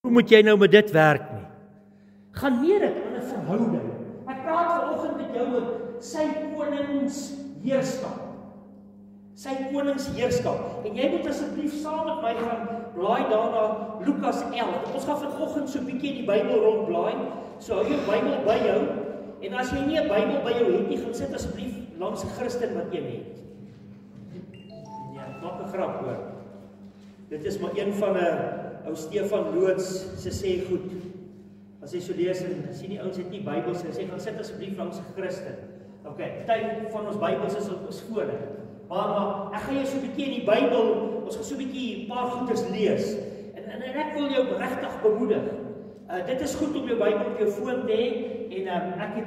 Hoe moet jy nou met dit werk nie? Gaan meer dit aan 'n verhouding. Ek praat vanoggend met jou oor sy koningsheerskap. Sy koningsheerskap. En jy moet asseblief saam met my gaan blaai daarna Lukas 11. Ons gaan vanoggend so 'n bietjie in die Bybel rondblaai. So hou jou Bybel by jou. En as jy nie 'n Bybel by jou het nie, gaan sit asseblief langs 'n Christen wat een het. Ja, maak 'n grap hoor. Dit is maar een van 'n ou Stefan Loods se sê goed. As hy so lees en sien die ouens het nie Bybels nie, sê gaan sit asseblief langs 'n Christen. Okay, tyd van ons Bybels is op ons fone. Maar ek gaan jou so 'n bietjie in die Bybel, ons gaan so 'n bietjie 'n paar goeders lees. En ek wil jou regtig bemoedig. Dit is goed om jou Bybel op jou foon te hê en ek het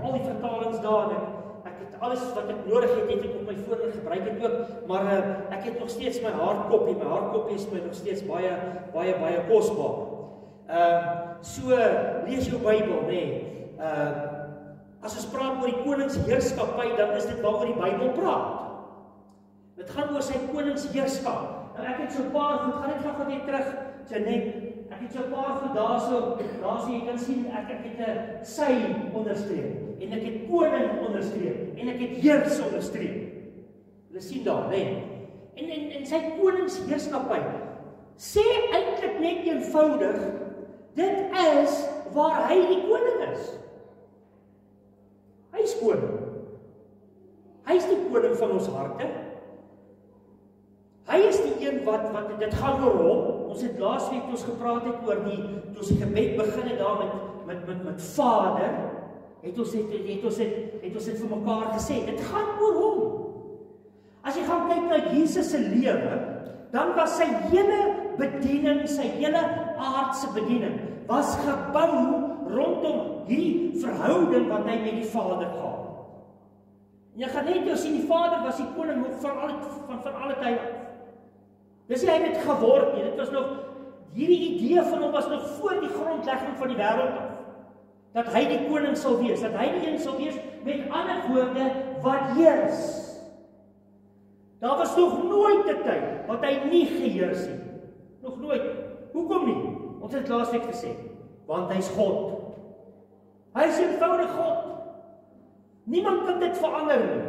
al die vertalings daar en ek het alles wat ek nodig het ek op my foon en gebruik dit ook, maar ek het nog steeds my hardkopie. My hardkopie is my nog steeds baie kosbaar. So lees jou Bybel, nê. As ons praat oor die koningsheerskappy, dan is dit waaroor die Bybel praat. Dit gaan oor sy koningsheerskap. Nou ek het so 'n paar goed, gaan net gou weer terug, Janet. Ek het so 'n paar goed daarso jy kan sien ek het 'n sy onderstreep en ek het koning onderstreep en ek het heers onderstreep. Julle sien daar, né? En sy koningsheerskappy sê eintlik net eenvoudig, dit is waar hy die koning is. Hy is koning. Hy is die koning van ons harte. Hy is die een wat dit gaan oor hom. Ons het laasweek toe ons gepraat het oor toe ons die gebed begin het daar met Vader, het ons dit vir mekaar gesê. Dit gaan oor hom. As jy gaan kyk na Jesus se lewe, dan was sy hele bediening, sy hele aardse bediening was gebou rondom hierdie verhouding wat hy met die Vader gehad. Jy gaan net jou sien die Vader was die koning van alle tye af. Dis hy het geword nie. Dit was nog hierdie idee van hom was nog voor die grondlegging van die wêreld af. Dat hy die koning sal wees, dat hy die een sal wees, met ander woorde wat heers. Daar was nog nooit 'n tyd wat hy nie geheers het. Nog nooit. Hoekom nie? Ons het laasweek gesê, want hy's God. Hy is eenvoudig God. Niemand kan dit verander nie.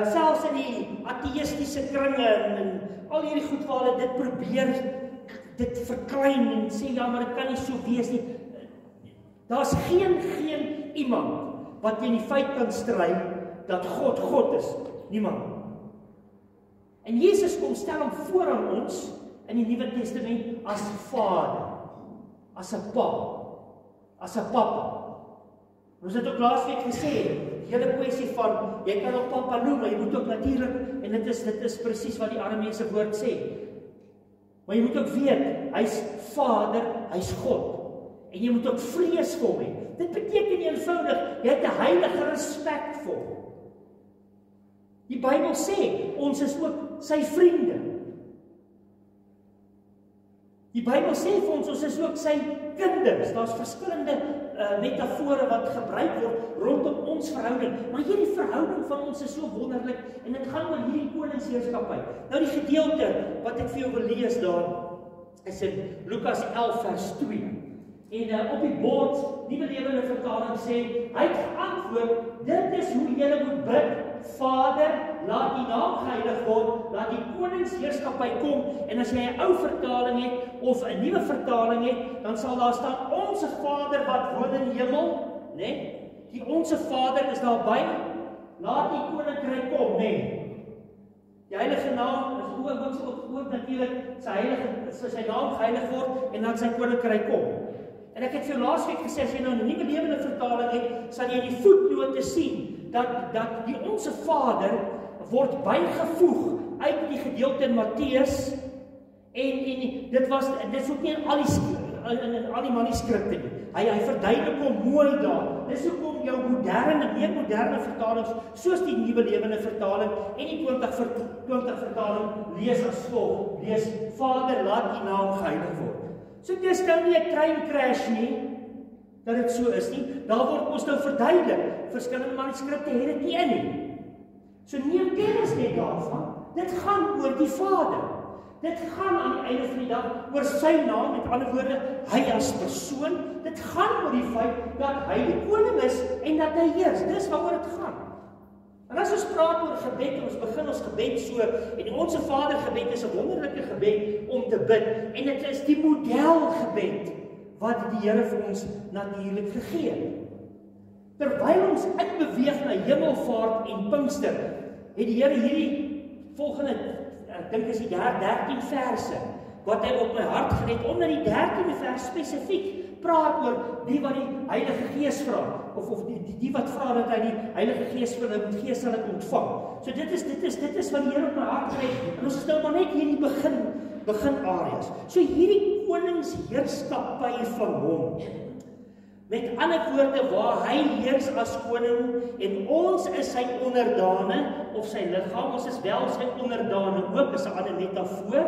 Selfs in die ateïstiese kringe en al hierdie goed waar hulle dit probeer dit verklein en sê ja, maar dit kan nie so wees nie. Daar's geen iemand wat teen die feit kan stry dat God is. Niemand. En Jesus kom stel hom voor aan ons in die Nuwe Testament as Vader, as 'n pa, as 'n pappa. Ons het ook laasweek gesê, die hele kwessie van, jy kan hom pappa noem, maar jy moet ook natuurlik, en dit is presies wat die Arameese woord sê, maar jy moet ook weet, hy's Vader, hy's God, en jy moet ook vrees vir hom hê. Dit beteken eenvoudig, jy het 'n heilige respek vir hom. Die Bybel sê, ons is ook sy vriende. Die Bybel sê vir ons is ook sy kinders. Daar's verskillende metafore wat gebruik word rondom ons verhouding. Maar hierdie verhouding van ons is so wonderlik en dit gaan oor hierdie koningsheerskappy. Nou die gedeelte wat ek vir jou wil lees daar is in Lukas 11 vers 2. En op die bord, Nuwe Lewende Vertaling sê, hy het geantwoord, dit is hoe julle moet bid, Vader, laat die naam geheilig word, laat die koningsheerskappy kom, en as jy 'n ou vertaling het, of 'n nuwe vertaling het, dan sal daar staan, onse Vader wat woon in die hemel, né? Die onse Vader is daarby, laat die koninkryk kom, né? Die heilige naam is ook natuurlik, sy naam geheilig word, en dan sy koninkryk kom. En ek het vir laasweek gesê, as jy nou 'n Nuwe Lewende Vertaling het, sal jy die voetnote sien, dat die onse Vader word bygevoeg uit die gedeelte in Matteus en dit is ook nie in al die manuskripte nie. Hy verduidelik hom mooi daar. Dis hoekom jou meer moderne vertalings soos die Nuwe Lewende Vertaling en die 20 vertaling lees as volg. Lees Vader, laat U naam geheilig word. So dis nou nie 'n trein crash nie. Dat dit so is nie, daar word ons nou verduidelik, verskillende manuskripte het dit nie in nie. So neem kennis net daarvan, dit gaan oor die Vader. Dit gaan aan die einde van die dag oor sy naam, met ander woorde, hy as persoon. Dit gaan oor die feit dat hy die koning is en dat hy heers. Dis waaroor dit gaan. En as ons praat oor gebed, en ons begin ons gebed so, en Onse Vader gebed is 'n wonderlike gebed om te bid, en dit is die modelgebed wat die Here vir ons natuurlik gegee het. Terwyl ons uitbeweeg na Hemelvaart en Pinkster, het die Here hierdie volgende, ek dink is die 13 verse, wat hy op my hart gelet, omdat die 13de vers spesifiek praat oor die wat die Heilige Gees vra, of die wat vra dat hy die Heilige Gees vir hulle moet gee, sal ek ontvang. So dit is wat die Here op my hart gelet, en ons is nou maar net hier in die begin areas. So hierdie koningsheerskappy van hom, met ander woorde, waar hy heers as koning, en ons is sy onderdane, of sy liggaam, ons is wel sy onderdane ook, is 'n ander metafoor.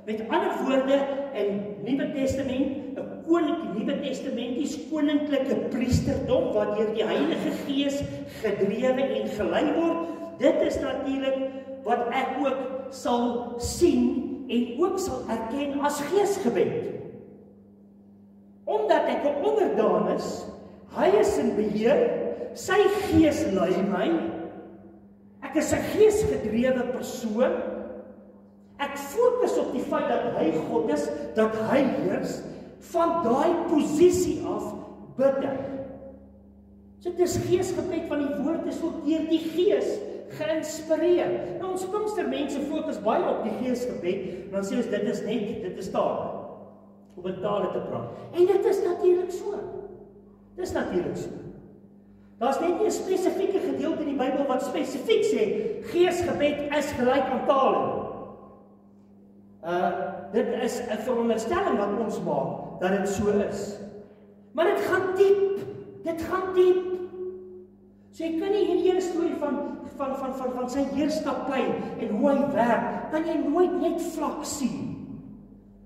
Met ander woorde, in Nuwe Testament, 'n Nuwe Testamenties koninklike priesterdom, wat deur die Heilige Gees gedrewe en gelei word, dit is natuurlik wat ek ook sal sien, en ook sal erken as geesgebed. Omdat ek 'n onderdaan is, hy is in beheer, sy gees lei my, ek is 'n geesgedrewe persoon, ek fokus op die feit dat hy God is, dat hy heers, van daai posisie af bid ek. So dit is geesgebed, van die woord is ook deur die Gees geïnspireer. Nou ons Pinkstermense fokus baie op die geesgebed, dan sê ons dit is tale, om in tale te praat. En dit is natuurlik so. Dis natuurlik so. Daar's net nie 'n spesifieke gedeelte in die Bybel wat spesifiek sê geesgebed is gelyk aan tale. Dit is 'n veronderstelling wat ons maak dat dit so is. Maar dit gaan diep. Dit gaan diep. So jy kan nie hierdie hele storie van sy heerskappy en hoe hy werk, kan jy nooit net vlak sien.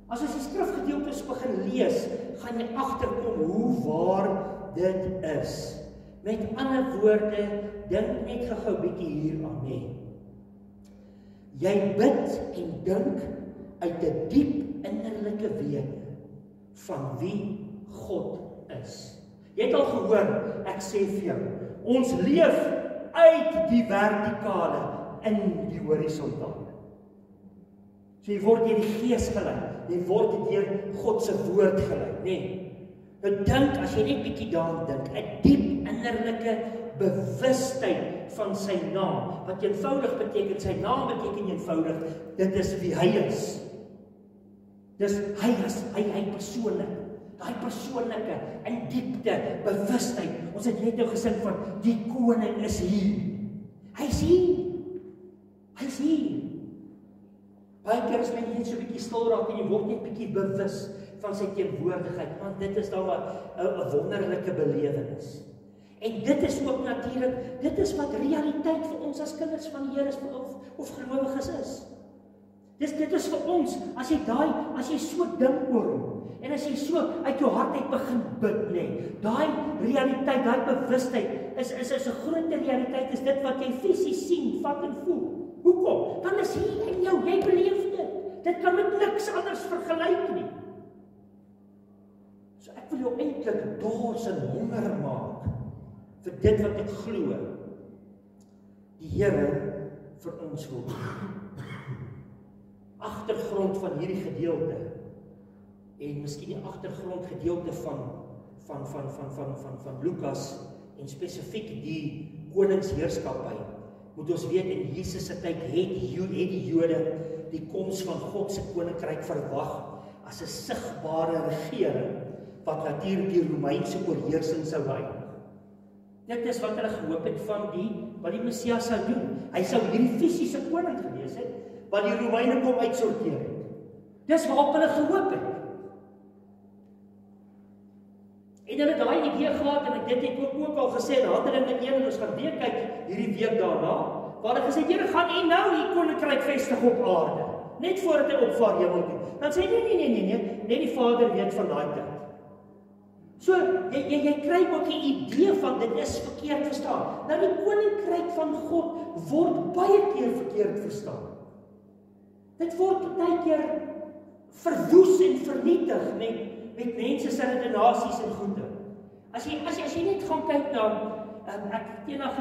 As ons die skrifgedeeltes begin lees, gaan jy agterkom hoe waar dit is. Met ander woorde, dink net gou 'n bietjie hieraan, nee. Jy bid en dink uit 'n diep innerlike wete van wie God is. Jy het al gehoor, ek sê vir jou, ons leef uit die vertikale in die horisontale. So jy word deur die Gees gelei, jy word deur God se woord gelei, nee. Nou dink, as jy net bietjie daaraan dink, 'n diep innerlike bewustheid van sy naam, wat eenvoudig beteken, sy naam beteken eenvoudig, dit is wie hy is. Dis hy persoonlik, daai persoonlike, in diepte, bewustheid, ons het net nou gesing van, die koning is hier, hy's hier, baie keer as mense net so 'n bietjie stil raak, en jy word net bietjie bewus van sy teenwoordigheid, want dit is dan 'n wonderlike belewenis. En dit is ook natuurlik, dit is wat realiteit vir ons as kinders van die Here of gelowiges is. Dit is vir ons, as jy so dink oor hom, en as jy so uit jou hart uit begin bid, nee, daai realiteit, daai bewustheid, is 'n groter realiteit, is dit wat jy fisies sien, vat en voel. Hoekom? Want is hier in jou, jy beleef dit. Dit kan met niks anders vergelyk nie. So ek wil jou eintlik dors en honger maak vir dit wat ek glo die Here vir ons wil. Agtergrond van hierdie gedeelte, en miskien die agtergrondgedeelte van Lukas, en spesifiek die koningsheerskappy, moet ons weet, in Jesus se tyd het die Jode die koms van God se koninkryk verwag as 'n sigbare regering, wat natuurlik die Romeinse oorheersing sou hou. Dit is wat hulle gehoop het van wat die Messias sou doen. Hy sou hierdie fisiese koning gewees het, wat die Romeine kom uitsorteer het. Dis waarop hulle gehoop het. En hulle het daai idee gehad, en dit het ook al gesê in Handelinge 1, en ons gaan weer kyk hierdie week daarna, waar hulle gesê, Here, gaan U nou die koninkryk vestig op aarde, net voordat hy opvaar hemel toe. Dan sê nee, net die Vader weet van daai tyd. So, jy kry ook 'n idee van, dit is verkeerd verstaan. Nou die koninkryk van God word baie keer verkeerd verstaan. Dit word baie keer verwoes en vernietig met mense se redenasies en goede. As jy net gaan kyk na, ek het eendag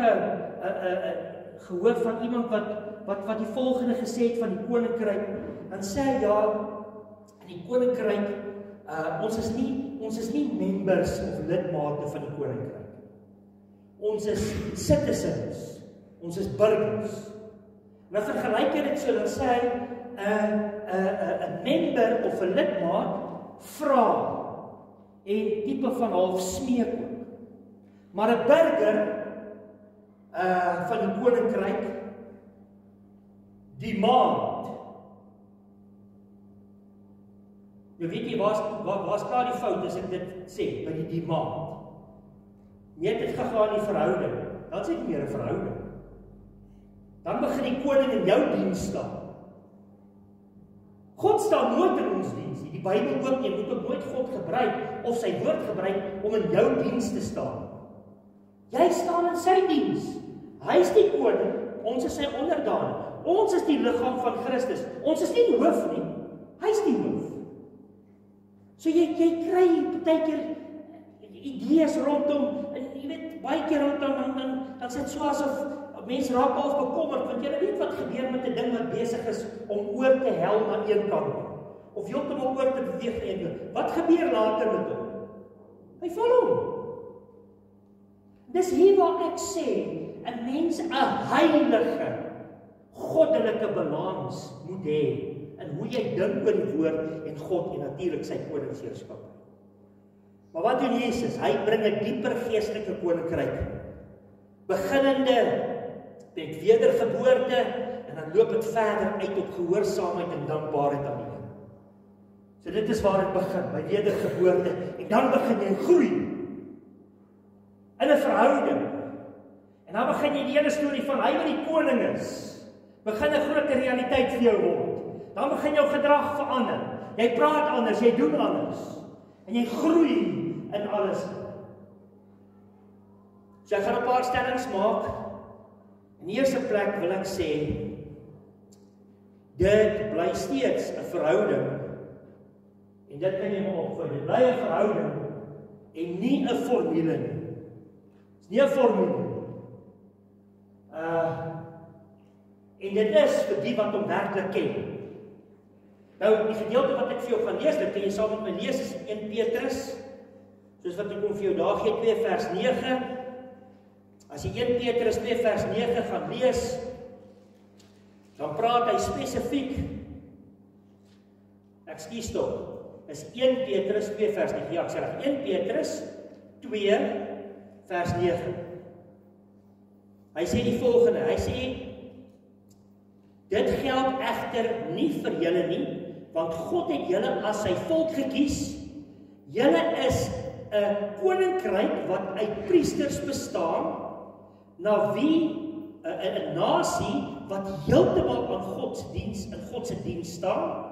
gehoor van iemand wat die volgende gesê het van die koninkryk, dan sê hy in die koninkryk, ons is nie members of lidmate van die koninkryk. Ons is citizens, ons is burgers. En dan vergelyk hy dit so, dan sê hy, 'n member of 'n lidmaat vra en tipe van half smeek ook. Maar 'n burger van die koninkryk demand. Jy weet nie, waar's daar die fout as ek dit sê, by die demand? Nee, dit gegaan in die verhouding, dan is dit nie meer 'n verhouding. Dan begin die koning in jou diens staan. God staan nooit in ons diens nie, die Bybel ook nie, moet ook nooit God gebruik, of sy woord gebruik, om in jou diens te staan. Jy staan in sy diens, hy is die koning, ons is sy onderdane, ons is die liggaam van Christus, ons is nie die hoof nie, hy is die hoof. So jy kry baie keer idees rondom, en jy weet, baie keer dan sit so asof mense raak al bekommerd, want jy weet wat gebeur met 'n ding wat besig is om oor te hel na een kant, of heeltemal oor te beweeg na een kant. Wat gebeur later met hom? Hy val om. Dis hier waar ek sê, 'n mens 'n heilige, goddelike balans moet hê, in hoe jy dink oor die woord en God en natuurlik sy koningsheerskap. Maar wat doen Jesus? Hy bring 'n dieper geestelike koninkryk, beginnende met wedergeboorte, en dan loop dit verder uit op gehoorsaamheid en dankbaarheid aan die Here. So dit is waar dit begin, by wedergeboorte, en dan begin jy groei in 'n verhouding. En dan begin jy die hele storie van hy wat die koning is, begin 'n groter realiteit vir jou word. Dan begin jou gedrag verander. Jy praat anders, jy doen anders, en jy groei in alles. So ek gaan 'n paar stellings maak. In die eerste plek wil ek sê, dit bly steeds 'n verhouding, en dit kan jy maar opgooi, dit bly 'n verhouding, en nie 'n formule nie. Dit is nie 'n formule nie. En dit is vir die wat hom werklik ken. Nou, die gedeelte wat ek vir jou gaan lees, dit kan jy saam met my lees, is 1 Petrus, soos wat ek kom vir jou daar gee, 2 vers 9, as jy 1 Petrus 2 vers 9 gaan lees, dan praat hy spesifiek, ekskuus tog, is 1 Petrus 2 vers 9, ja, ek sê reg, 1 Petrus 2 vers 9. Hy sê die volgende, hy sê, dit geld egter nie vir julle nie, want God het julle as sy volk gekies. Julle is 'n koninkryk wat uit priesters bestaan, na wie 'n nasie wat heeltemal aan in God se diens staan,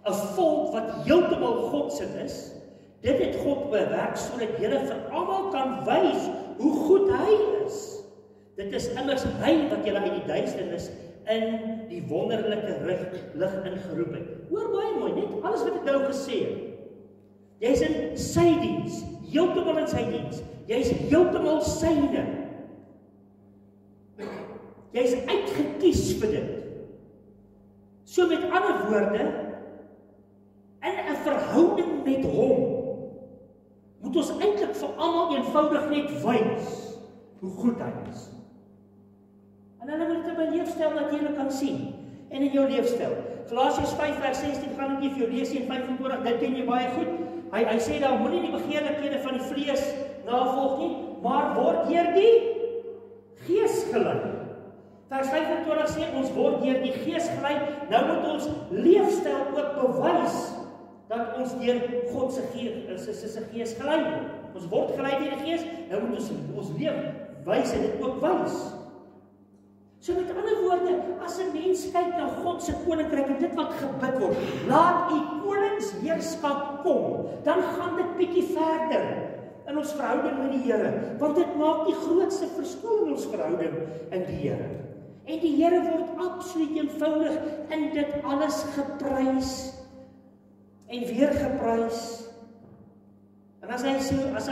'n volk wat heeltemal Godsin is. Dit het God bewerk sodat julle vir almal kan wys hoe goed hy is. Dit is immers hy wat julle uit die duisternis in die wonderlike lig ingeroep het. Hoor baie mooi, net alles wat ek nou gesê het. Jy's in sy diens, heeltemal in sy diens. Jy's heeltemal syne. Jy's uitgekies vir dit. So met ander woorde, in 'n verhouding met hom, moet ons eintlik vir almal eenvoudig net wys hoe goed hy is. En hulle wil dit in my leefstyl natuurlik kan sien, en in jou leefstyl. Galasiërs 5 vers 16 gaan ek nie vir jou lees in 25, dit ken jy baie goed. Hy sê daar, moenie die begeerlikhede van die vlees navolg nie, maar word deur die Gees gelei. Vers 25 sê, ons word deur die Gees gelei, nou moet ons leefstyl ook bewys, dat ons deur God se Gees gelei word. Ons word gelei deur die Gees, nou moet ons leef wys en dit ook wys. So met ander woorde, as 'n mens kyk na God se koninkryk en dit wat gebid word, laat u koningsheerskap kom, dan gaan dit bietjie verder in ons verhouding met die Here, want dit maak die grootste verskil in ons verhouding in die Here. En die Here word absoluut eenvoudig in dit alles geprys en weer geprys. En as hy sê, as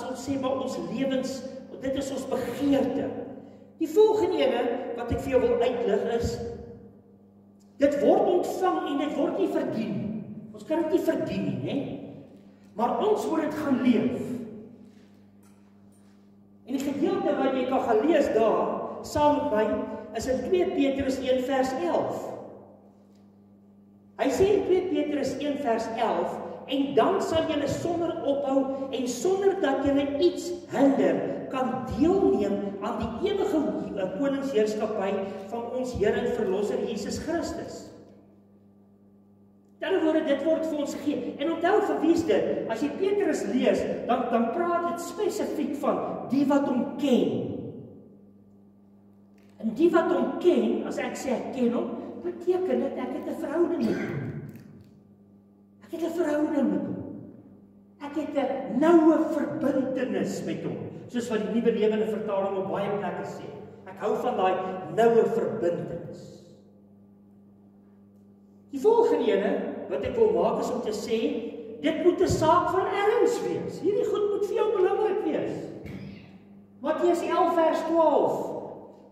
ons sê, maar ons lewens, dit is ons begeerte. Die volgende ene, wat ek vir jou wil uitlig is, dit word ontvang en dit word nie verdien. Ons kan dit nie verdien nie, né? Maar ons moet dit gaan leef. En die gedeelte wat jy kan gaan lees daar, saam met my, is in 2 Petrus 1 vers 11. Hy sê in 2 Petrus 1 vers 11, en dan sal julle sonder ophou en sonder dat julle iets hinder, kan deelneem aan die ewige koningsheerskappy van ons Here en Verlosser Jesus Christus. In ander woorde, dit word vir ons gegee. En onthou vir wie is dit? As jy Petrus lees, dan praat dit spesifiek van die wat hom ken. En die wat hom ken, as ek sê ek ken hom, beteken dit ek het 'n verhouding met hom. Ek het 'n verhouding met hom. Ek het 'n noue verbintenis met hom. Soos wat die Nuwe Lewende Vertaling op baie plekke sê. Ek hou van daai noue verbintenis. Die volgende ene wat ek wil maak is om te sê, dit moet 'n saak van erns wees. Hierdie goed moet vir jou belangrik wees. Matteus 11 vers 12.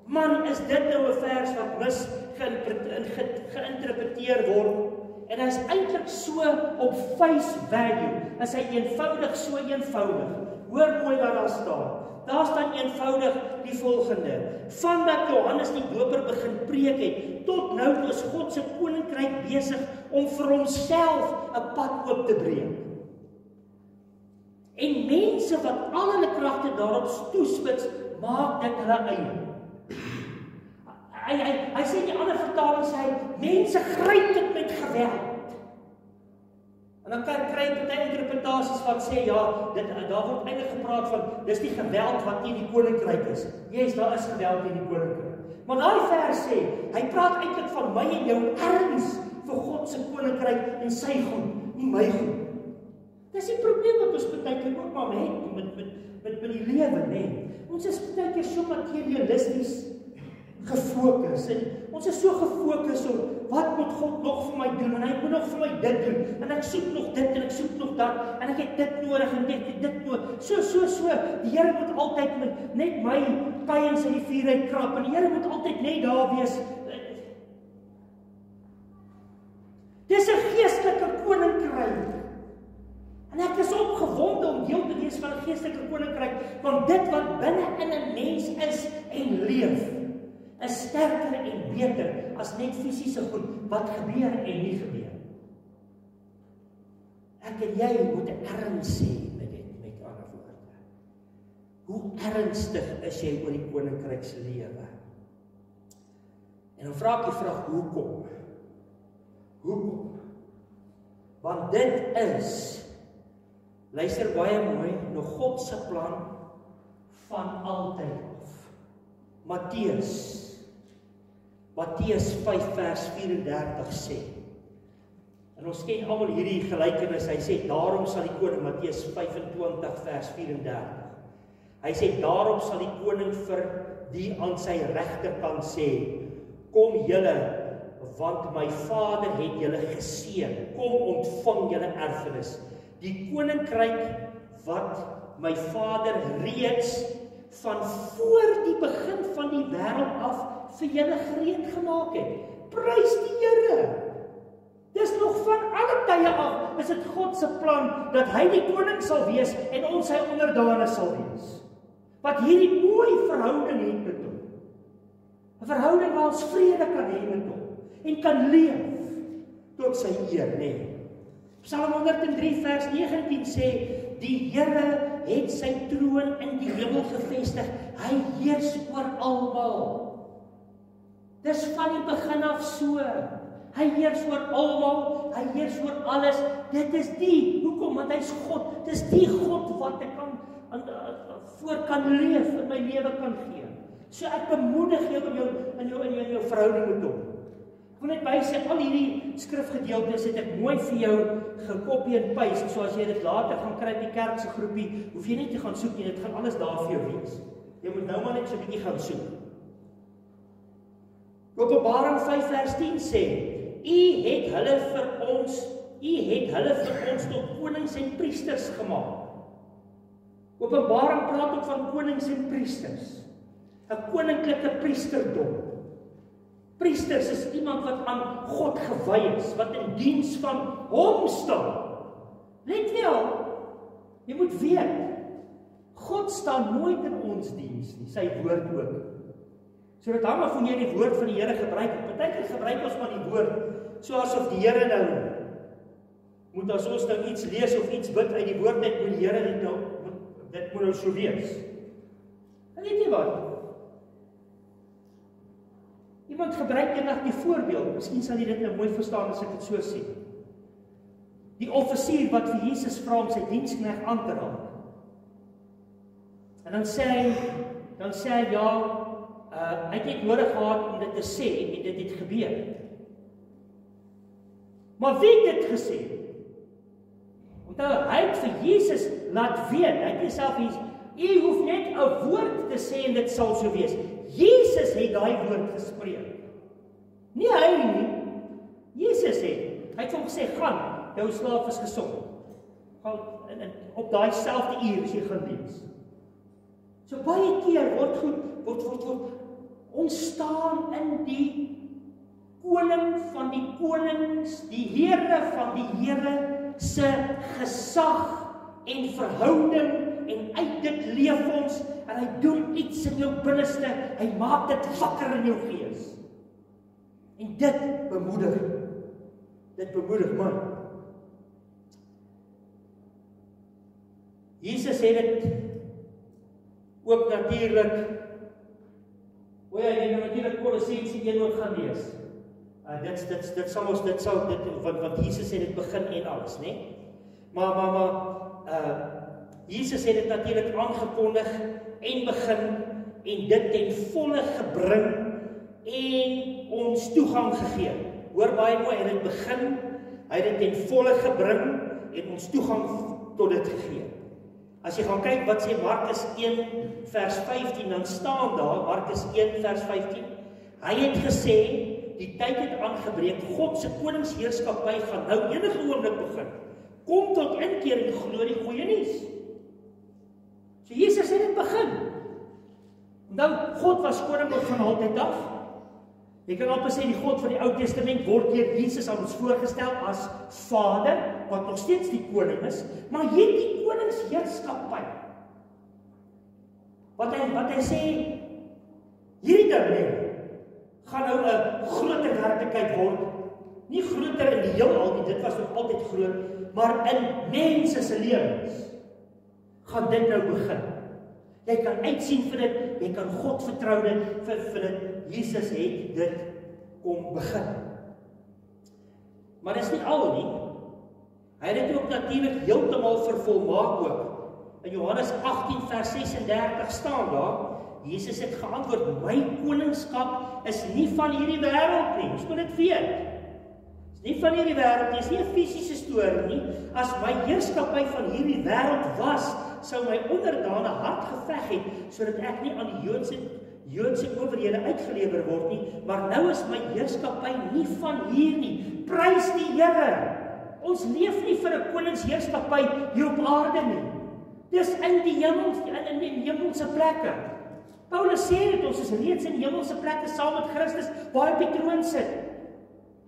Man, is dit nou 'n vers wat geïnterpreteer word? En hy is eintlik so op face value, is hy eenvoudig, so eenvoudig. Hoor mooi wat daar staan. Daar staan eenvoudig die volgende. Vandat Johannes die Doper begin preek het, tot nou is God se koninkryk besig om vir homself 'n pad oop te breek. En mense wat al hulle kragte daarop toespits, maak dit hulle eie. Hy sê in die ander vertaling sê hy, mense gryp dit met geweld. En dan kry jy baie interpretasies wat sê, ja, daar word eintlik gepraat van, dis die geweld wat teen die koninkryk is. Yes, daar is geweld teen die koninkryk. Maar daai vers sê, hy praat eintlik van my en jou erns vir God se koninkryk en sy goed, nie my goed. Dis die probleem wat ons baie keer ook maar het met die lewe, né? Ons is baie keer so materialisties gefokus. En ons is so gefokus op wat moet God nog vir my doen en hy moet nog vir my dit doen en ek soek nog dit en ek soek nog dat en ek het dit nodig en dit nodig. So. Die Here moet altyd net my pyens uit die vuur uit krap en die Here moet altyd net daar wees. Dis 'n geestelike koninkryk. En ek is opgewonde om deel te wees van 'n geestelike koninkryk, want dit wat binne in 'n mens is en leef, is sterker en beter as net fisiese goed wat gebeur en nie gebeur. Ek en jy moet erns sê met dit, met ander woorde. Hoe ernstig is jy oor die koninkryk se lewe? En dan vra ek die vraag, hoekom? Hoekom? Want dit is, luister baie mooi, nog God se plan van altyd af. Matteus 5 vers 34 sê, en ons ken almal hierdie gelykenis, hy sê, daarom sal die koning, Matteus 25 vers 34, hy sê, daarom sal die koning vir die aan sy regterkant sê, kom julle, want my Vader het julle geseën, kom ontvang julle erfenis, die koninkryk wat my Vader reeds van voor die begin van die wêreld af vir julle gereed gemaak het. Prys die Here. Dis nog van alle tye af, is dit God se plan dat hy die koning sal wees en ons sy onderdane sal wees. Wat hierdie mooi verhouding het met hom. 'n Verhouding waar ons vrede kan hê met hom en kan leef tot sy eer, nee. Psalm 103 vers 19 sê, die Here het sy troon in die hemel gevestig, hy heers oor almal. Dis van die begin af so, hy heers oor almal, hy heers oor alles, dit is hoekom, want hy is God, dis die God wat ek voor kan leef, in my lewe kan gee. So ek bemoedig jou in jou verhouding met hom. Ek wil net bysê, al hierdie skrifgedeeltes het ek mooi vir jou gekopie en paste, so as jy dit later gaan kry by die kerk se groepie, hoef jy nie te gaan soek nie, dit gaan alles daar vir jou wees. Jy moet nou maar net so 'n bietjie gaan soek. Openbaring 5 vers 10 sê, U het hulle vir ons tot konings en priesters gemaak. Openbaring praat ook van konings en priesters. 'n koninklike priesterdom. Priesters is iemand wat aan God gewy is, wat in diens van hom staan. Let wel, jy moet weet, God staan nooit in ons diens nie, sy woord ook. So dit hang af hoe jy die woord van die Here gebruik. Partykeer gebruik ons maar die woord, so asof die Here nou, moet as ons nou iets lees of iets bid uit die woord net, moet die Here dit moet nou so wees. En weet jy wat? Iemand gebruik eendag die voorbeeld, miskien sal jy dit nou mooi verstaan as ek dit so sê. Die offisier wat vir Jesus vra om sy diensknegt aan te raak. En dan sê hy, ja, hy het net nodig gehad om dit te sê, en dit het gebeur. Maar wie het dit gesê? Onthou, hy het vir Jesus laat weet, hy het self iets, u hoef net 'n woord te sê en dit sal so wees. Jesus het daai woord gespreek. Nie hy nie. Jesus het. Hy het hom gesê, gaan, jou slaaf is gesond. Gaan op daai selfde uur as jy gaan diens. So baie keer word ons staan in die koning van die konings, die Here van die Here se gesag en verhouding, en uit dit leef ons, en hy doen iets in jou binneste, hy maak dit wakker in jou gees. En dit bemoedig my. Jesus het dit ook natuurlik, jy nou natuurlik Kolossense 1 ook gaan lees. Want Jesus het dit begin en alles, né? Jesus het dit natuurlik aangekondig en begin en dit ten volle gebring en ons toegang gegee. Hoor baie mooi, hy het dit begin, hy het dit ten volle gebring en ons toegang tot dit gegee. As jy gaan kyk wat sê Markus 1 vers 15, dan staan daar, Markus 1 vers 15, hy het gesê, die tyd het aangebreek, God se koningsheerskappy gaan nou enige oomblik begin. Kom tot inkeer en glo die goeie nuus. So Jesus het dit begin. Nou, God was koning van altyd af. Jy kan amper sê die God van die Ou Testament word deur Jesus aan ons voorgestel as Vader, wat nog steeds die koning is, maar hierdie koningsheerskappy, wat hy sê, hierdie ding gaan nou 'n groter werklikheid word, nie groter in die heelal nie, dit was nog altyd groot, maar in mense se lewens gaan dit nou begin. Jy kan uitsien vir dit, jy kan God vertrou dit, vir dit. Jesus het dit kom begin. Maar dis nie al nie. Hy het dit ook natuurlik heeltemal vervolmaak ook. In Johannes 18 vers 36 staan daar, Jesus het geantwoord, my koningskap is nie van hierdie wêreld nie. Ons moet dit weet. Nie van hierdie wêreld nie, is nie 'n fisiese storie nie. As my heerskappy van hierdie wêreld was, sou my onderdane hard geveg het, sodat ek nie aan die Joodse owerhede uitgelewer word nie, maar nou is my heerskappy nie van hier nie. Prys die Here. Ons leef nie vir 'n koningsheerskappy hier op aarde nie. Dis in die hemelse plekke. Paulus sê dit, ons is reeds in die hemelse plekke saam met Christus, waar hy op die troon sit.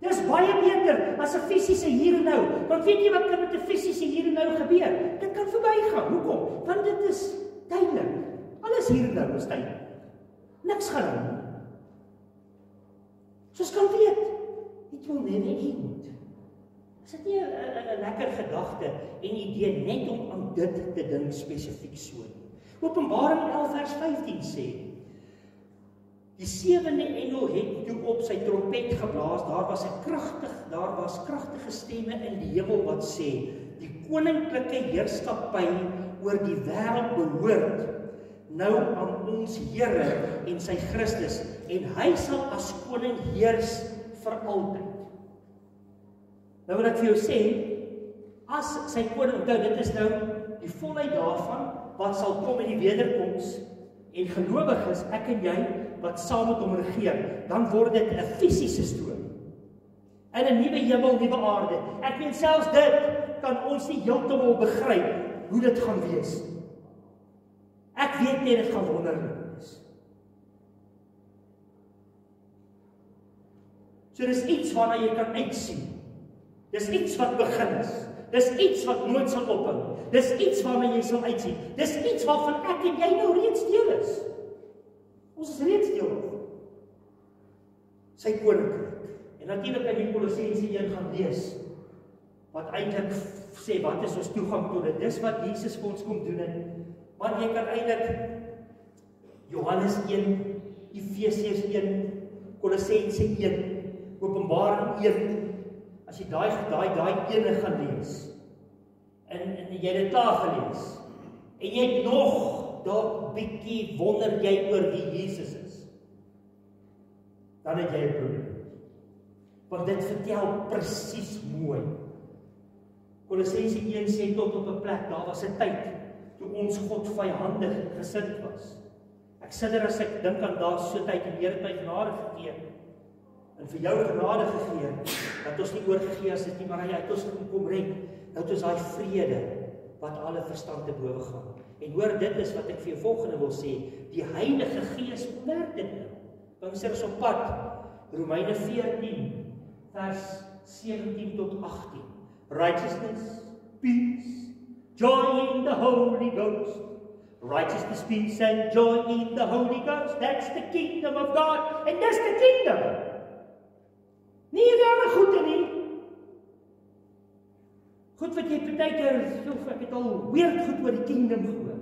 Dis baie beter as 'n fisiese hier en nou. Want weet jy wat kan met 'n fisiese hier en nou gebeur? Dit kan verbygaan. Hoekom? Want dit is tydelik. Alles hier en nou is tydelik. Niks gaan nie. Soos kan weet, it will never end. Is dit nie 'n lekker gedagte en idee net om aan dit te dink spesifiek so nie? Openbaring 11 vers 15 sê, die 7de engel het toe op sy trompet geblaas, daar was kragtige stemme in die hemel wat sê, die koninklike heerskappy oor die wêreld behoort nou aan ons Here en sy Christus, en hy sal as koning heers vir altyd. Nou wil ek vir jou sê, as sy koning, dit is nou die volheid daarvan, wat sal kom in die wederkoms, En gelowiges, ek en jy, wat saam met hom regeer, dan word dit 'n fisiese storie. In 'n nuwe hemel, nuwe aarde. Ek meen selfs dit kan ons nie heeltemal begryp hoe dit gaan wees. Ek weet net dit gaan wonderlik wees. So dis iets waarna jy kan uitsien. Dis iets wat begin is. Dis iets wat nooit sal ophou. Dis iets waarna jy sal uitsien. Dis iets waarvan ek en jy nou reeds deel is. Ons is reeds deel van sy koninkryk. En natuurlik kan jy Kolossense 1 gaan lees, wat eintlik sê, wat is ons toegang tot dit? Dis wat Jesus vir ons kom doen het. Maar jy kan eintlik Johannes 1, Efesiërs 1, Kolossense 1, Openbaring 1, as jy daai ene gaan lees, en jy het dit klaar gelees, en jy het nog dalk bietjie wonder jy oor wie Jesus is, dan het jy 'n probleem. Want dit vertel presies mooi. Kolossense 1 sê tot op 'n plek, daar was 'n tyd toe ons God vyandig gesind was. Ek sit as ek dink aan daardie so tyd en die Here het my genade gegee en vir jou genade gegee dat ons nie oorgegee as dit nie, maar hy het ons kom red. Nou het ons daai vrede wat alle verstand te bowe gaan. En hoor, dit is wat ek vir jou volgende wil sê, die Heilige Gees werk dit nou. Want sê ons op pad, Romeine 14 vers 17 tot 18. Righteousness, peace, joy in the Holy Ghost. Righteousness, peace and joy in the Holy Ghost. That's the kingdom of God. And that's the kingdom. Nie daar goed in nie. Goed wat jy partykeer, ek het al weird goed oor die kingdom gehoor.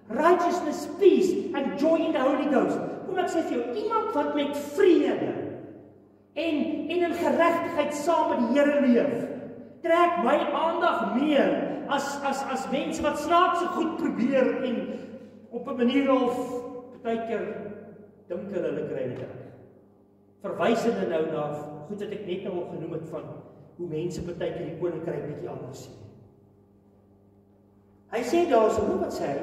Righteousness, peace and joy in the Holy Ghost. Kom ek sê vir jou, iemand wat met vrede en in geregtigheid saam met die Here leef, trek my aandag meer as mense wat snaakse goed probeer en op 'n manier of partykeer dink hulle kry dit reg. Verwysende nou na goed wat ek net nou al genoem het van hoe mense partykeer die koninkryk bietjie anders sien. Hy sê daarso, hoor wat sê hy?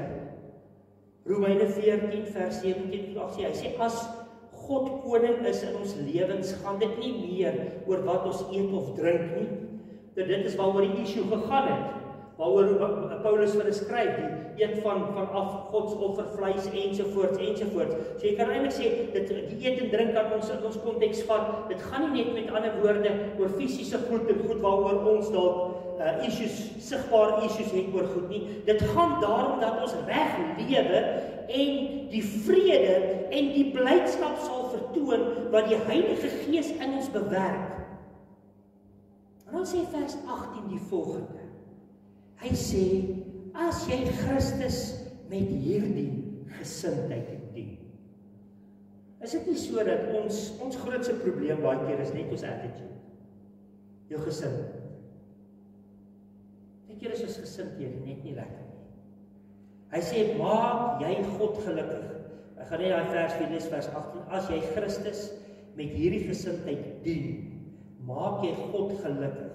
Romeine 14 vers 17 tot 18. Hy sê as God koning is in ons lewens, gaan dit nie meer oor wat ons eet of drink nie. Dit is waaroor die issue gegaan het. Waaroor Paulus vir skryf, die eet van afgodsoffer, vleis ensovoorts. So jy kan eintlik sê die eet en drink kan ons in ons konteks vat. Dit gaan nie net met ander woorde oor fisiese goed en goed waaroor ons dalk sigbare issues het oor goed nie. Dit gaan daarom dat ons reg lewe en die vrede en die blydskap sal vertoon wat die Heilige Gees in ons bewerk. En dan sê vers 18 die volgende. Hy sê, as jy Christus met hierdie gesindheid dien. Is dit nie so dat ons grootste probleem baie keer is net ons attitude? Jou gesindheid. Baie keer is ons gesindheid net nie lekker nie. Hy sê, maak jy God gelukkig. Ek gaan net daai vers weer lees, vers 18. As jy Christus met hierdie gesindheid dien, maak jy God gelukkig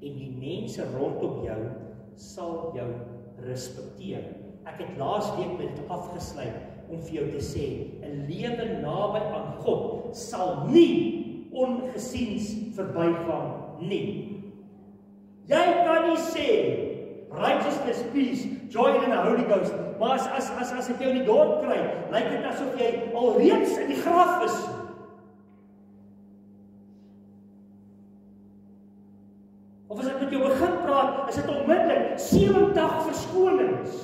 en die mense rondom jou sal jou respekteer. Ek het laasweek met dit afgesluit om vir jou te sê, 'n lewe naby aan God sal nie ongesiens verbygaan nie. Jy kan nie sê righteousness, peace, joy in the Holy Ghost, maar as ek jou in die dorp kry, lyk dit asof jy alreeds in die graf is. Of as ek met jou begin praat, is dit onmiddellik 70 verskonings.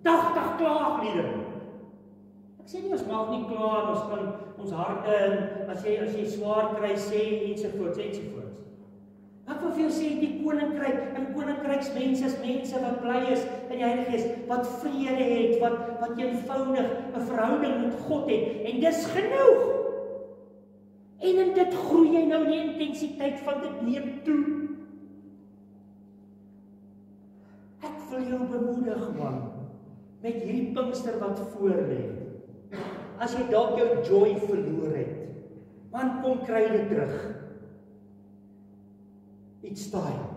80 klaagliedere. Ek sê nie ons maak nie klaar, ons kan ons harte in, as jy swaar kry, sê ensovoorts. Ek wil vir jou sê, die koninkryk en koninkryksmense is mense wat bly is in die Heilige Gees, wat vrede het, wat eenvoudig 'n verhouding met God het, en dis genoeg. En in dit groei jy nou, die intensiteit van dit neem toe. Ek wil jou bemoedig, man, met hierdie Pinkster wat voor lê. As jy dalk jou joy verloor het, man, kom kry dit terug. It's time.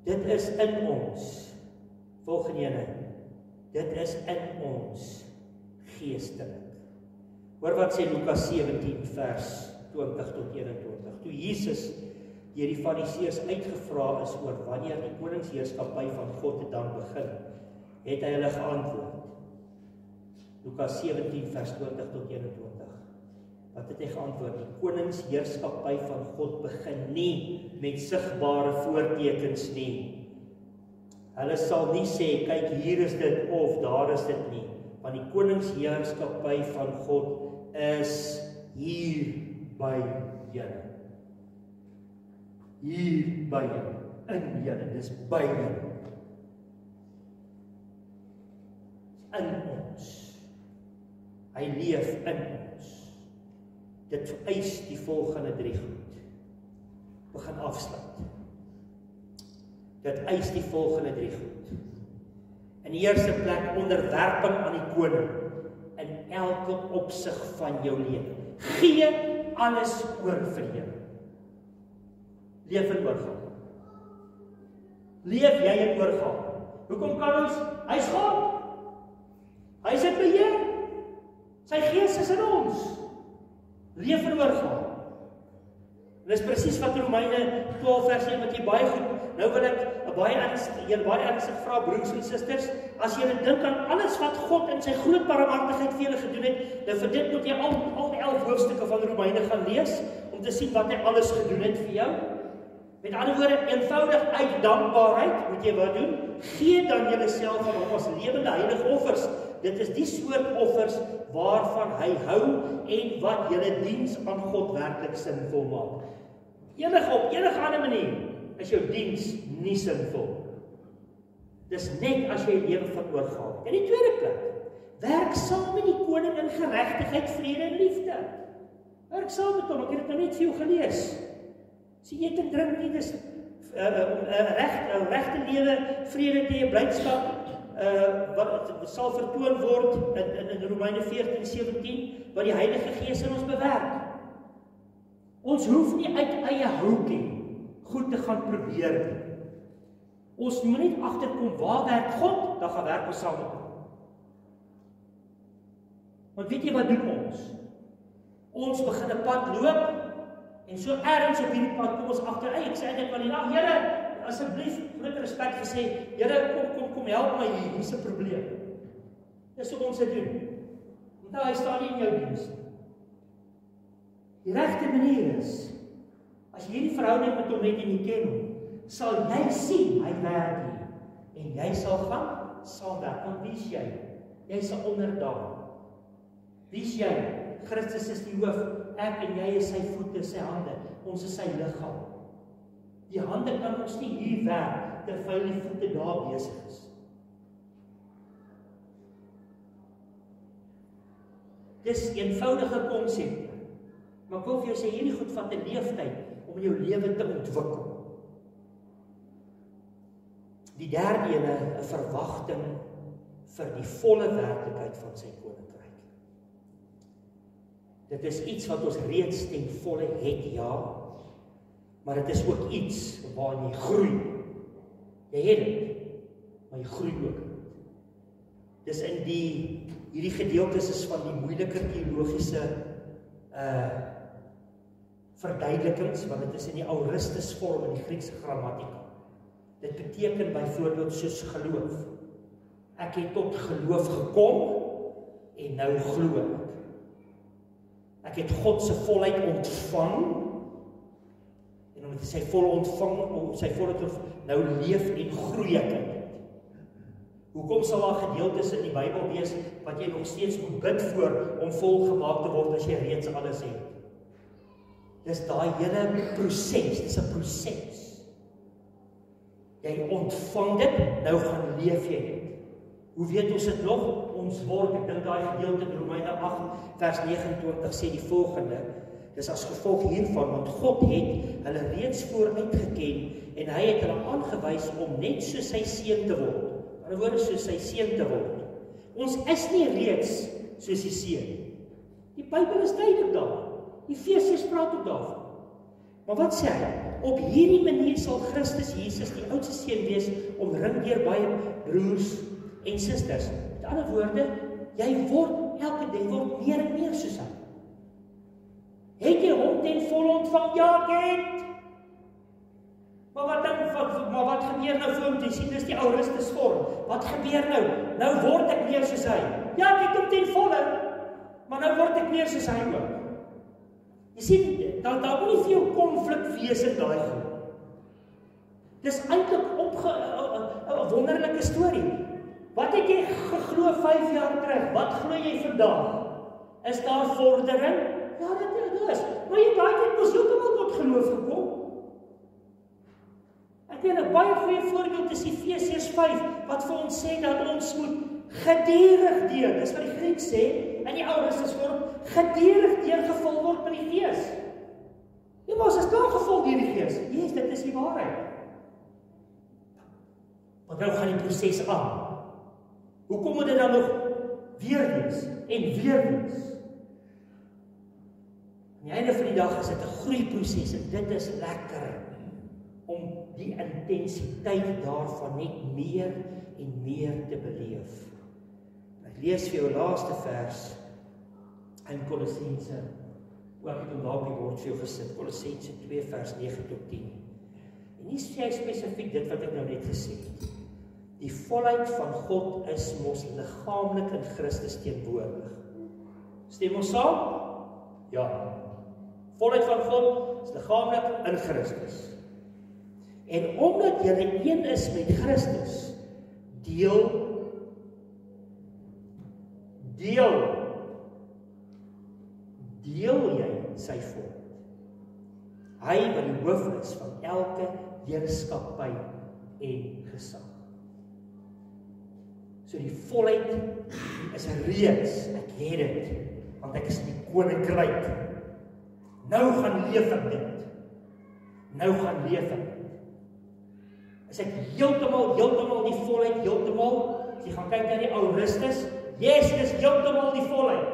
Dit is in ons. Volgende ene, dit is in ons geestelik. Hoor wat sê Lukas 17 vers 20 tot 21. Toe Jesus deur die Fariseërs uitgevra is oor wanneer die koningsheerskappy van God dan begin, het hy hulle geantwoord. Lukas 17 vers 20 tot 21. Wat het hy geantwoord? Die koningsheerskappy van God begin nie met sigbare voortekens nie. Hulle sal nie sê, kyk hier is dit of daar is dit nie, want die koningsheerskappy van God is hier by julle. Hier by julle, in julle, dis by julle. In ons. Hy leef in ons. Dit vereis die volgende 3 goed. Begin afsluit. Dit eis die volgende 3 goed. In die eerste plek onderwerping aan die koning in elke opsig van jou lewe. Gee alles oor vir jou. Leef in oorgawe. Leef jy in oorgawe. Hoekom kan ons? Hy's God. Hy is in beheer. Sy gees is in ons. Leef in oorgawe. En dis presies wat Romeine 12 vers 1 wat jy baie goed. Nou wil ek baie ernstig vra broers en susters, as jy dink aan alles wat God in sy groot barmhartigheid vir julle gedoen het, nou vir dit moet jy al die 11 hoofstukke van Romeine gaan lees om te sien wat hy alles gedoen het vir jou. Met ander woorde, eenvoudig uit dankbaarheid moet jy wat doen? Gee dan julleself aan hom as lewende heilige offers. Dit is die soort offers waarvan hy hou en wat julle diens aan God werklik sinvol maak. Op enige ander manier is jou diens nie sinvol. Dis net as jy lewe van oorgawe. In die tweede plek, werk saam met die koning in geregtigheid, vrede en liefde. Werk saam met hom, ek het dit nou net vir jou gelees. Sê eet en drink nie, dis regte lewe, vrede, die blydskap, wat sal vertoon word in Romeine 14:17, wat die Heilige Gees in ons bewerk. Ons hoef nie uit eie houtjie goed te gaan probeer nie. Ons moet net agterkom waar werk God, dan gaan werk ons saam met hom. Want weet jy wat doen ons? Ons begin 'n pad loop en so ergens op hierdie pad kom ons agter, ek sê eintlik van die dag, Here, asseblief, groot respek gesê, Here, kom help my hier, hier's 'n probleem. Dis hoe ons dit doen. Onthou, hy staan nie in jou diens. Die regte manier is, as jy hierdie verhouding met hom het en jy ken hom, sal jy sien, hy werk hier. En jy sal gaan saamwerk, want wie is jy? Jy is 'n onderdaan. Wie is jy? Christus is die hoof, ek en jy is sy voete, sy hande, ons is sy liggaam. Die hande kan ons nie hier werk, terwyl die voete daar besig is. Dis eenvoudige konsepte, maar ek wil vir jou sê, hierdie goed vat 'n leeftyd om jou lewe te ontwikkel. Die derde ene, 'n verwagting vir die volle werklikheid van sy koninkryk. Dit is iets wat ons reeds ten volle het, ja, maar dit is ook iets waarin jy groei. Jy het dit, maar jy groei ook. Dis in hierdie gedeeltes is van die moeiliker teologiese verduidelikings, want dit is in die aoristus vorm in die Griekse grammatika. Dit beteken byvoorbeeld soos geloof. Ek het tot geloof gekom en nou glo ek. Ek het God se volheid ontvang en omdat hy sy volle ontvang, sy volle nou leef en groei ek in dit. Hoekom sal daar gedeeltes in die Bybel wees wat jy nog steeds moet bid voor om volgemaak te word as jy reeds alles het? Dis daai hele proses, dis 'n proses. Jy ontvang dit, nou gaan leef jy dit. Hoe weet ons dit nog? Ons word, ek dink daai gedeelte in Romeine 8 vers 29 sê die volgende, dis as gevolg hiervan, want God het hulle reeds vooruit geken en hy het hulle aangewys om net soos sy seun te word. In ander woorde, soos sy seun te word. Ons is nie reeds soos die seun. Die Bybel is duidelik daar. Efesiërs praat ook daarvan. Maar wat sê hy? Op hierdie manier sal Christus Jesus die oudste seun wees, omring deur baie broers en susters. Met ander woorde, jy word elke dag meer en meer soos hy. Het jy hom ten volle ontvang? Ja, ek het. Maar wat gebeur nou vir hom? Jy sien, dis die ou Christusvorm. Wat gebeur nou? Nou word ek meer soos hy. Ja, ek het hom ten volle, maar nou word ek meer soos hy ook. Jy sien, daar moet nie veel konflik wees in daai goed. Dis eintlik 'n wonderlike storie. Wat het jy geglo 5 jaar terug? Wat glo jy vandag? Is daar vordering? Ja, dit is. Maar jy daai tyd moes heeltemal tot geloof gekom. Ek weet 'n baie goeie voorbeeld is Efesiërs 5 wat vir ons sê dat ons moet gedurig deur, dis wat die Griek sê, in die ou Christusvorm, gedurig deurgevul word met die Gees. Ja, maar ons is klaar gevul deur die Gees. Yes, dit is die waarheid. Want nou gaan die proses aan. Hoekom moet dit dan nog weer wees en weer wees? Aan die einde van die dag is dit 'n groeiproses en dit is lekker om die intensiteit daarvan net meer en meer te beleef. Ek lees vir jou laaste vers in Kolossense. Ek het hom daar op die bord vir jou gesit. Kolossense 2 vers 9 tot 10. En nie sê spesifiek dit wat ek nou net gesê het. Die volheid van God is mos liggaamlik in Christus teenwoordig. Stem ons saam? Ja. Volheid van God is liggaamlik in Christus. En omdat julle een is met Christus, deel jy sy volheid. Hy wat die hoof is van elke heerskappy en gesag. So die volheid is reeds, ek het dit, want ek is in die koninkryk. Nou gaan leef ek dit. Is ek heeltemal die volheid, as jy gaan kyk na die ou Christus, yes, dis heeltemal die volheid.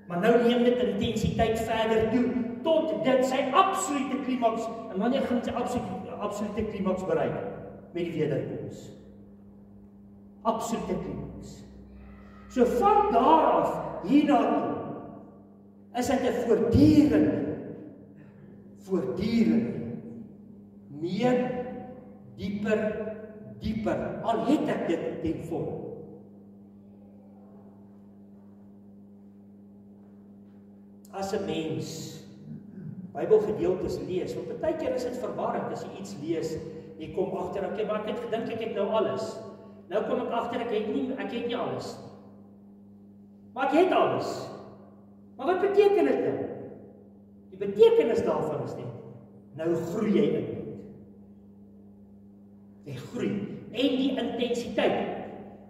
Maar nou neem dit intensiteit verder toe, tot dit sy absolute klimaks, en wanneer gaan sy absolute klimaks bereik? Met die wederkoms. Absolute klimaks. So van daar af, hierna toe, is dit 'n voortdurende, meer, dieper, al het ek dit ten volle. As 'n mens Bybelgedeeltes lees, want baie keer is dit verwarrend as jy iets lees, jy kom agter, okay, maar ek het gedink ek het nou alles. Nou kom ek agter, ek het nie alles. Maar ek het alles. Maar wat beteken dit nou? Die betekenis daarvan is net, nou groei jy in dit. Jy groei. En die intensiteit.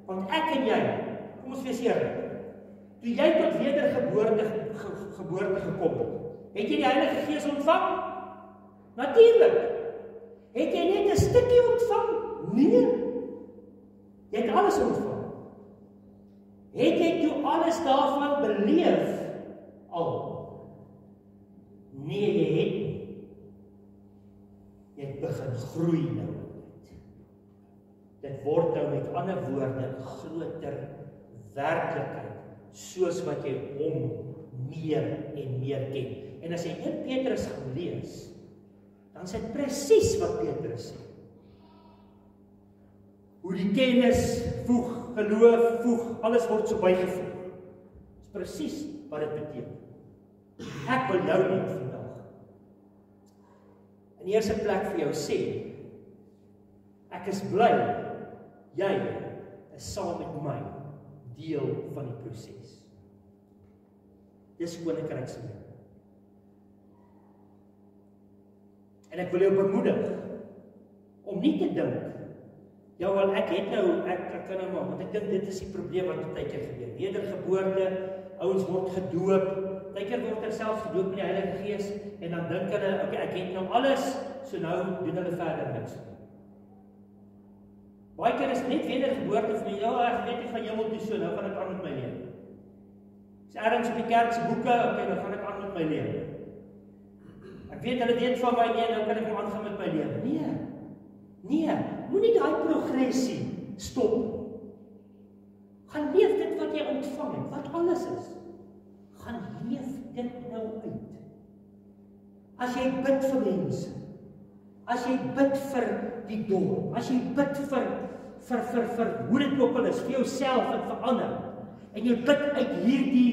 Want ek en jy, kom ons wees eerlik, toe jy tot wedergeboorte gekom het jy die Heilige Gees ontvang? Natuurlik. Het jy net 'n stukkie ontvang? Nee. Jy het alles ontvang. Het jy toe alles daarvan beleef al? Nee, jy het nie. Jy het begin groei nou. Dit word nou met ander woorde 'n groter werklikheid, soos wat jy hom meer en meer ken. En as jy 1 Petrus gaan lees, dan is dit presies wat Petrus sê. Hoe die kennis voeg, geloof voeg, alles word so bygevoeg. Dis presies wat dit beteken. Ek wil jou net vandag in die eerste plek vir jou sê, ek is bly, jy is saam met my deel van die proses. Dis koninkrykslewe. En ek wil jou bemoedig om nie te dink, ja wel ek kan nou maar, want ek dink dit is die probleem wat baie keer gebeur. Wedergeboorte, ouens word gedoop, baie keer word selfs gedoop met die Heilige Gees en dan dink hulle, okay, ek het nou alles, so nou doen hulle verder niks. Baie keer is net wedergeboorte van ja, ek weet ek gaan hemel toe, so nou gaan ek aan met my lewe. Is ergens op die kerk se boeke, okay, nou gaan ek aan met my lewe. Ek weet hulle weet van my, nee, nou kan ek aangaan met my lewe. Nee, moenie daai progressie stop. Gaan leef dit wat jy ontvang het, wat alles is. Gaan leef dit nou uit. As jy bid vir mense, as jy bid vir die dorp, as jy bid vir hoe dit ook al is, vir jouself en vir ander, en jy bid uit hierdie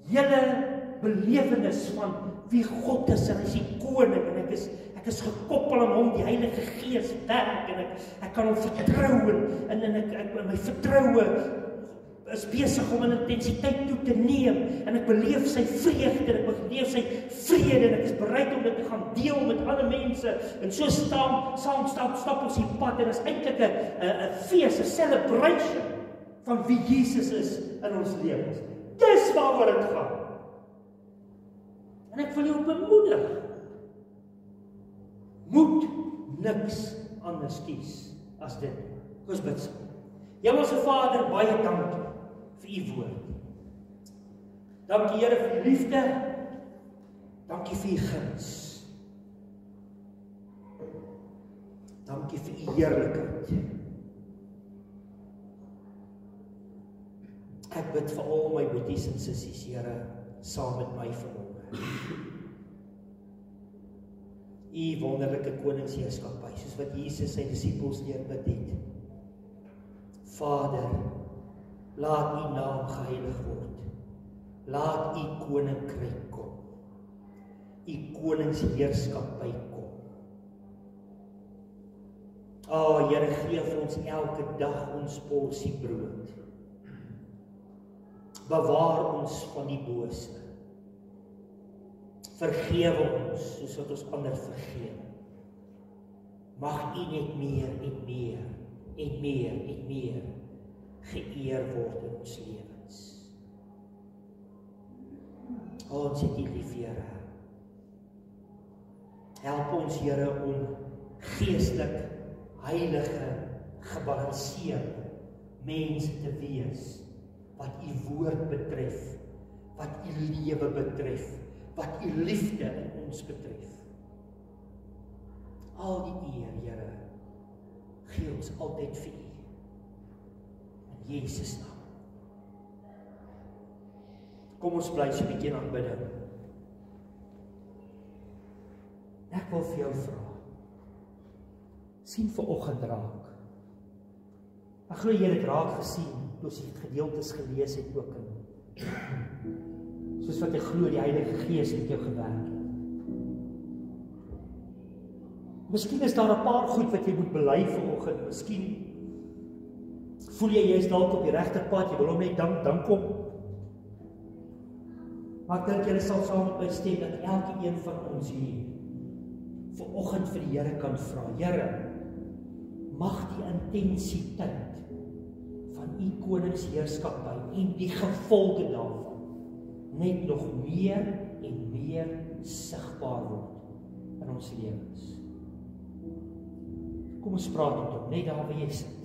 hele belewenis van wie God is, en hy is die koning, en ek is gekoppel aan hom, die Heilige Gees werk, en ek kan hom vertrou, en my vertroue is besig om 'n intensiteit toe te neem, en ek beleef sy vreugde, en ek beleef sy vrede, en ek is bereid om dit te gaan deel met ander mense, en so stap ons die pad, en is eintlik 'n fees, 'n celebration van wie Jesus is in ons lewens. Dis waaroor dit gaan. En ek wil jou bemoedig, moet niks anders kies as dit. Kom ons bid saam. Hemelse Vader, baie dankie vir u woord. Dankie Here vir u liefde. Dankie vir u guns. Dankie vir u heerlikheid. Ek bid vir al my boeties en sissies, Here, saam met my vanmôre. U wonderlike koningsheerskappy, soos wat Jesus sy disippels leer bid het. Vader, laat u naam geheilig word. Laat u koninkryk kom. U koningsheerskappy kom. O, Here, gee vir ons elke dag ons porsie brood. Bewaar ons van die bose. Vergewe ons, soos wat ons ander vergewe. Mag u net meer en meer en meer en meer geëer word in ons lewens. Ons het u lief, Here. Help ons, Here, om geestelik, heilige, gebalanseerde mense te wees, wat u woord betref, wat u lewe betref, wat u liefde in ons betref. Al die eer, Here, gee ons altyd vir u. In Jesus naam. Kom ons bly so 'n bietjie in aanbidding. Ek wil vir jou vra. Sien vanoggend raak. Ek glo jy het dit raak gesien, toe ons die gedeeltes gelees het ook in. Soos wat ek glo die Heilige Gees met jou gewerk het. Miskien is daar 'n paar goed wat jy moet bely vanoggend. Miskien voel jy is dalk op die regte pad, jy wil hom net dank kom. Maar ek dink jy sal saam met my stem dat elke een van ons hier vanoggend vir die Here kan vra. Here, mag die intensiteit van u koningsheerskappy en die gevolge daarvan net nog meer en meer sigbaar word in ons lewens. Kom ons praat met hom, net daar waar jy sit.